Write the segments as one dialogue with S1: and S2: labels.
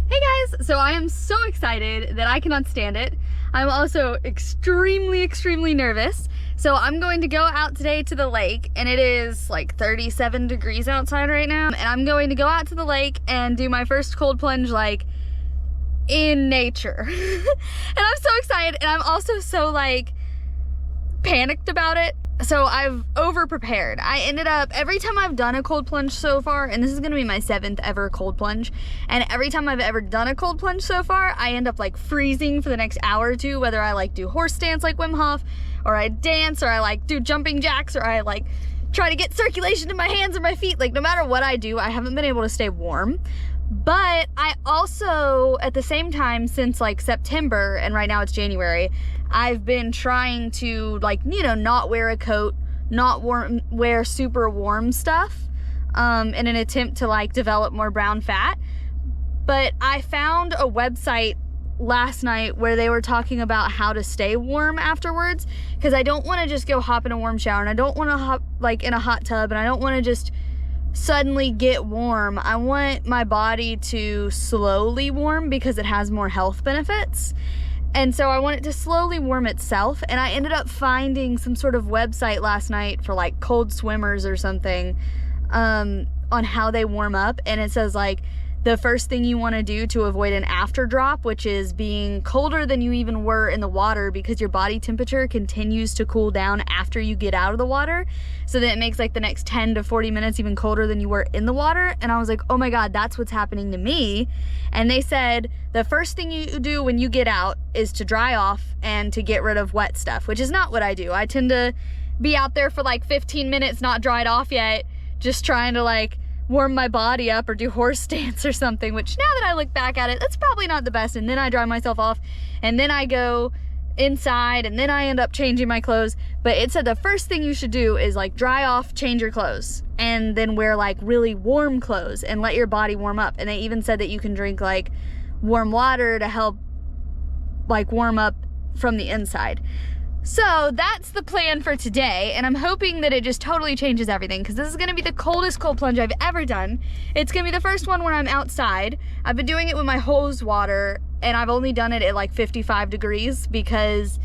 S1: Hey guys, so I am so excited that I cannot stand it. I'm also extremely nervous. So I'm going to go out today to the lake, and it is like 37 degrees outside right now. And I'm going to go out to the lake and do my first cold plunge like in nature. And I'm so excited, and I'm also so like panicked about it. So I've over prepared. I ended up, every time I've done a cold plunge so far, and this is gonna be my 7th ever cold plunge, and every time I've ever done a cold plunge so far, I end up like freezing for the next hour or two, whether I like do horse stance like Wim Hof, or I dance, or I like do jumping jacks, or I like try to get circulation in my hands and my feet. Like no matter what I do, I haven't been able to stay warm. But I also, at the same time, since like September, and right now it's January, I've been trying to like, you know, not wear a coat, not wear super warm stuff, in an attempt to like develop more brown fat. But I found a website last night where they were talking about how to stay warm afterwards, because I don't want to just go hop in a warm shower, and I don't want to hop like in a hot tub, and I don't want to just suddenly get warm. I want my body to slowly warm because it has more health benefits. And so I want it to slowly warm itself. And I ended up finding some sort of website last night for like cold swimmers or something, on how they warm up. And it says like the first thing you want to do to avoid an after drop, which is being colder than you even were in the water, because your body temperature continues to cool down after you get out of the water. So that it makes like the next 10 to 40 minutes even colder than you were in the water. And I was like, oh my God, that's what's happening to me. And they said the first thing you do when you get out is to dry off and to get rid of wet stuff, which is not what I do. I tend to be out there for like 15 minutes, not dried off yet, just trying to like warm my body up or do horse stance or something, which now that I look back at it, that's probably not the best. And then I dry myself off, and then I go inside, and then I end up changing my clothes. But it said the first thing you should do is like dry off, change your clothes, and then wear like really warm clothes and let your body warm up. And they even said that you can drink like warm water to help like warm up from the inside. So that's the plan for today, and I'm hoping that it just totally changes everything, because this is going to be the coldest cold plunge I've ever done. It's going to be the first one when I'm outside. I've been doing it with my hose water, and I've only done it at like 55 degrees because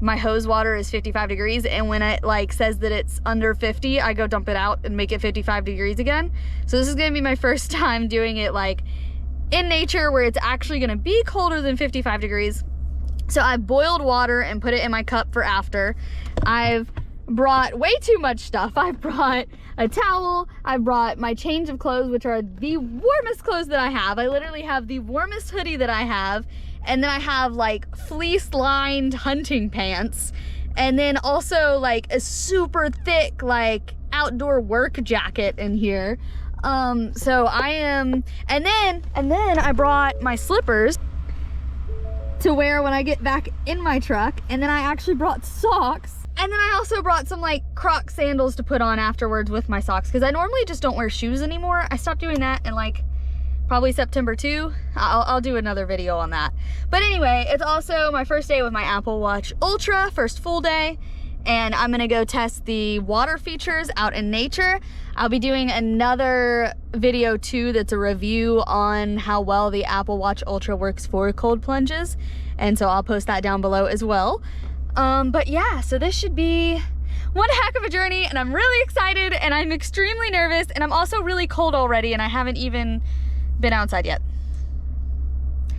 S1: my hose water is 55 degrees, and when it like says that it's under 50, I go dump it out and make it 55 degrees again. So this is going to be my first time doing it like in nature, where it's actually going to be colder than 55 degrees. So I boiled water and put it in my cup for after. I've brought way too much stuff. I brought a towel. I brought my change of clothes, which are the warmest clothes that I have. I literally have the warmest hoodie that I have. And then I have like fleece lined hunting pants. And then also like a super thick like outdoor work jacket in here. So I am, and then I brought my slippers to wear when I get back in my truck, and then I actually brought socks, and then I also brought some like Croc sandals to put on afterwards with my socks, because I normally just don't wear shoes anymore. I stopped doing that in like probably September 2. I'll do another video on that. But anyway, it's also my first day with my Apple Watch Ultra, first full day, and I'm gonna go test the water features out in nature. I'll be doing another video too that's a review on how well the Apple Watch Ultra works for cold plunges, and so I'll post that down below as well. But yeah, so this should be one heck of a journey, and I'm really excited, and I'm extremely nervous, and I'm also really cold already, and I haven't even been outside yet. To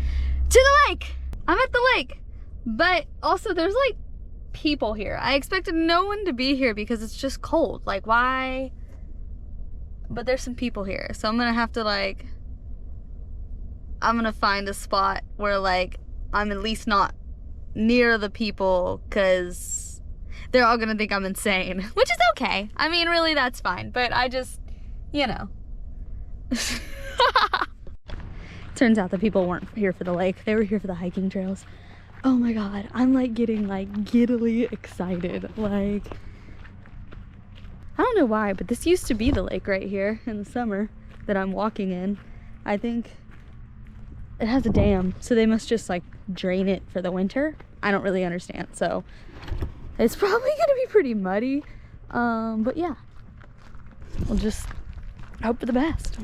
S1: the lake! I'm at the lake, but also there's like people here. I expected no one to be here because it's just cold. Like, why? But there's some people here, so I'm gonna have to like, I'm gonna find a spot where like I'm at least not near the people, because they're all gonna think I'm insane, which is okay. I mean, really, that's fine, but I just, you know. Turns out the people weren't here for the lake. They were here for the hiking trails. Oh my God, I'm like getting like giddily excited. Like, I don't know why, but this used to be the lake right here in the summer that I'm walking in. I think it has a dam, so they must just like drain it for the winter. I don't really understand, so it's probably gonna be pretty muddy. But yeah, we'll just hope for the best.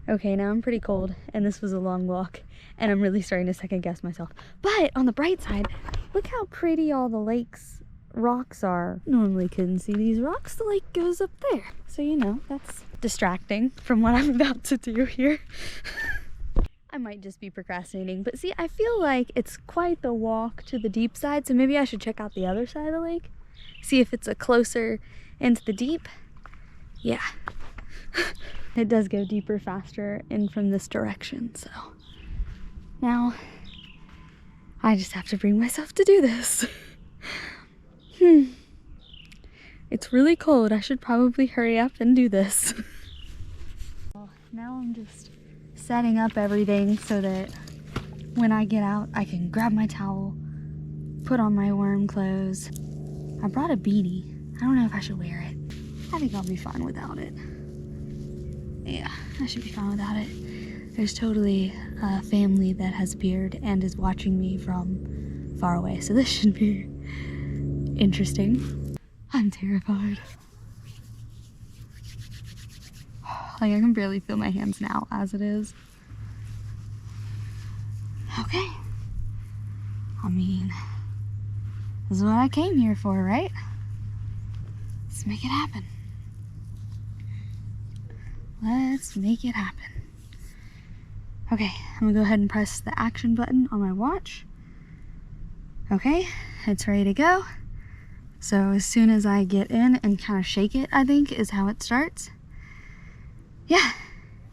S1: Okay, now I'm pretty cold, and this was a long walk, and I'm really starting to second guess myself. But on the bright side, look how pretty all the lake's rocks are. Normally couldn't see these rocks. The lake goes up there. So, you know, that's distracting from what I'm about to do here. I might just be procrastinating, but see, I feel like it's quite the walk to the deep side, so maybe I should check out the other side of the lake, see if it's a closer into the deep. Yeah. It does go deeper faster in from this direction, so now I just have to bring myself to do this. It's really cold. I should probably hurry up and do this. Now I'm just setting up everything so that when I get out, I can grab my towel, put on my warm clothes. I brought a beanie. I don't know if I should wear it. I think I'll be fine without it. Yeah, I should be fine without it. There's totally a family that has a beard and is watching me from far away, so this should be interesting. I'm terrified. Like, I can barely feel my hands now as it is. Okay. I mean, this is what I came here for, right? Let's make it happen. Let's make it happen. Okay, I'm gonna go ahead and press the action button on my watch. Okay, it's ready to go. So as soon as I get in and kind of shake it, I think is how it starts. Yeah,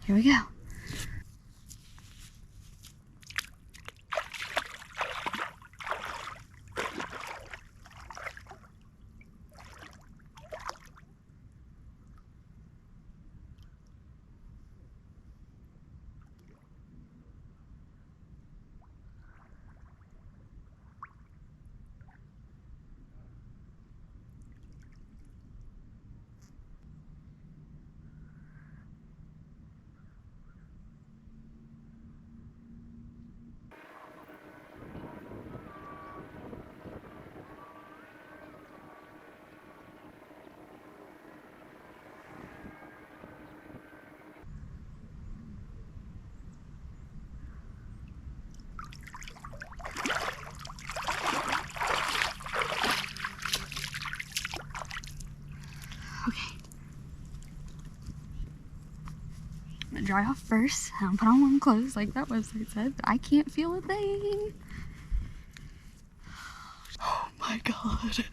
S1: here we go. Okay. I'm gonna dry off first. I don't put on warm clothes like that website said, but I can't feel a thing. Oh my god.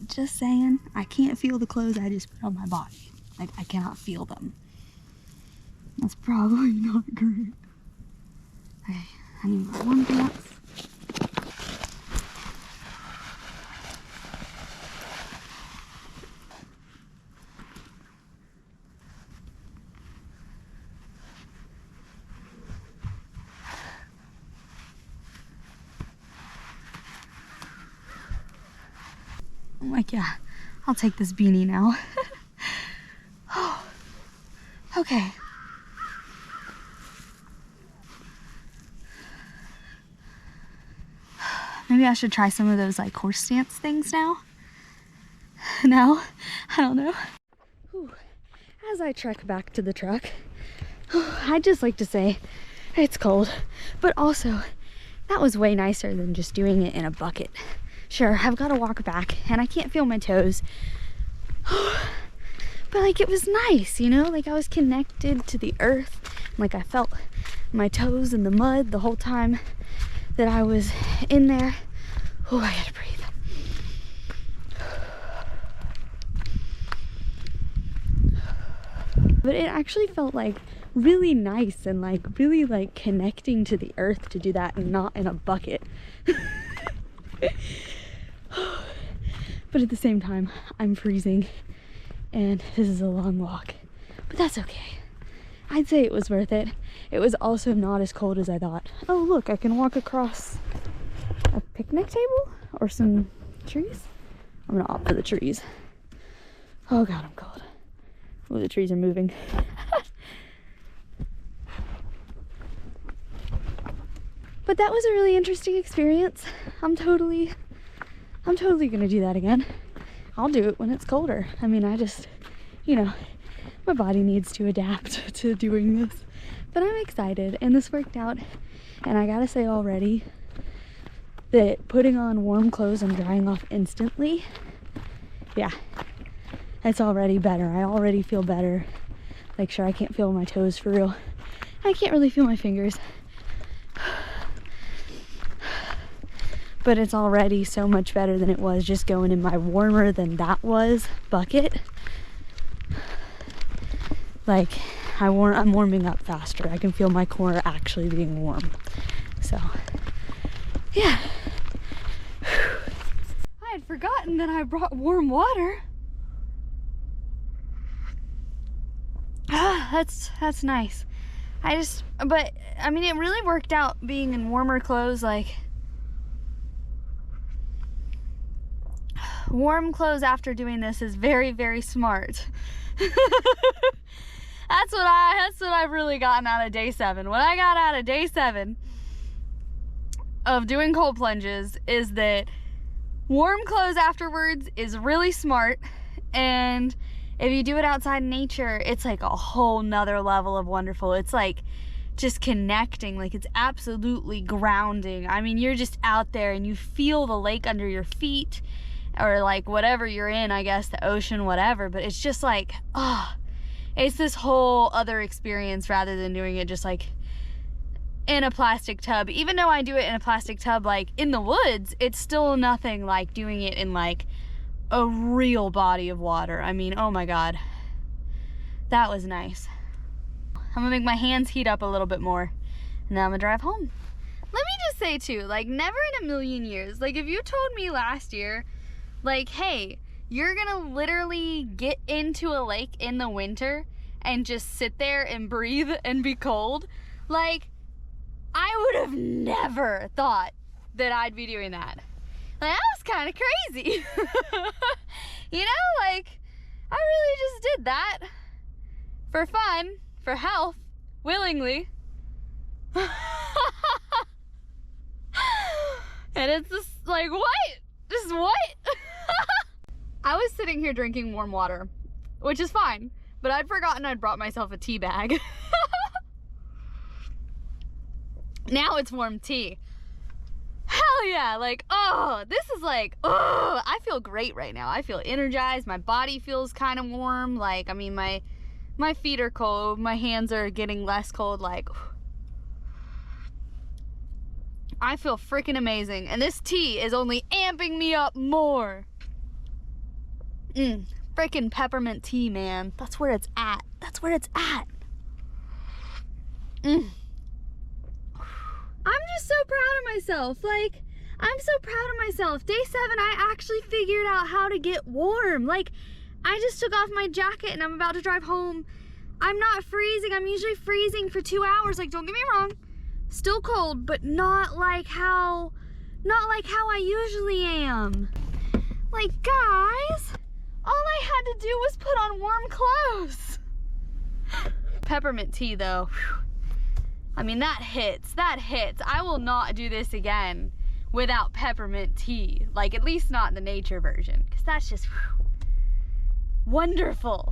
S1: Just saying, I can't feel the clothes I just put on my body. Like, I cannot feel them. That's probably not great. Okay, I need my warm pants. I'm like, yeah, I'll take this beanie now. Oh, okay. Maybe I should try some of those like horse stance things now. No, I don't know. Whew. As I trek back to the truck, I'd just like to say it's cold, but also that was way nicer than just doing it in a bucket. Sure, I've got to walk back and I can't feel my toes. But like, it was nice, you know, like I was connected to the earth. Like I felt my toes in the mud the whole time that I was in there. Oh, I gotta breathe. But it actually felt like really nice and like really like connecting to the earth to do that and not in a bucket. But at the same time, I'm freezing and this is a long walk, but that's okay. I'd say it was worth it. It was also not as cold as I thought. Oh look, I can walk across a picnic table or some trees. I'm gonna opt for the trees. Oh god, I'm cold. Oh, the trees are moving. But that was a really interesting experience. I'm totally gonna do that again. I'll do it when it's colder. I mean, I just, you know, my body needs to adapt to doing this. But I'm excited, and this worked out. And I gotta say already that putting on warm clothes and drying off instantly, yeah, it's already better. I already feel better. Like, sure, I can't feel my toes for real. I can't really feel my fingers. But it's already so much better than it was just going in my warmer than that was bucket. Like, I'm warming up faster. I can feel my core actually being warm. So, yeah. I had forgotten that I brought warm water. Ah, that's nice. But I mean, it really worked out being in warmer clothes. Like, warm clothes after doing this is very, very smart. That's what I've really gotten out of day 7. What I got out of day 7 of doing cold plunges is that warm clothes afterwards is really smart, and if you do it outside in nature, it's like a whole nother level of wonderful. It's like just connecting, like it's absolutely grounding. I mean, you're just out there and you feel the lake under your feet, or like whatever you're in, I guess, the ocean, whatever, but it's just like, it's this whole other experience rather than doing it just like in a plastic tub. Even though I do it in a plastic tub, like in the woods, it's still nothing like doing it in like a real body of water. I mean, oh my God, that was nice. I'm gonna make my hands heat up a little bit more, and then I'm gonna drive home. Let me just say too, like, never in a million years, like if you told me last year, like, hey, you're gonna literally get into a lake in the winter and just sit there and breathe and be cold, like, I would have never thought that I'd be doing that. Like, that was kind of crazy. You know, like, I really just did that for fun, for health, willingly. And it's just like, what? Just what? I was sitting here drinking warm water, which is fine, but I'd forgotten I'd brought myself a tea bag. Now it's warm tea. Hell yeah, like, oh, this is like, oh, I feel great right now. I feel energized. My body feels kind of warm. Like, I mean, my feet are cold. My hands are getting less cold. Like, I feel freaking amazing. And this tea is only amping me up more. Freaking peppermint tea, man. That's where it's at. That's where it's at. I'm just so proud of myself. Like, I'm so proud of myself. Day 7, I actually figured out how to get warm. Like, I just took off my jacket and I'm about to drive home. I'm not freezing. I'm usually freezing for 2 hours. Like, don't get me wrong. Still cold, but not like how I usually am. Like, guys, all I had to do was put on warm clothes. Peppermint tea, though. Whew. I mean, that hits. I will not do this again without peppermint tea. Like, at least not the nature version, because that's just wonderful.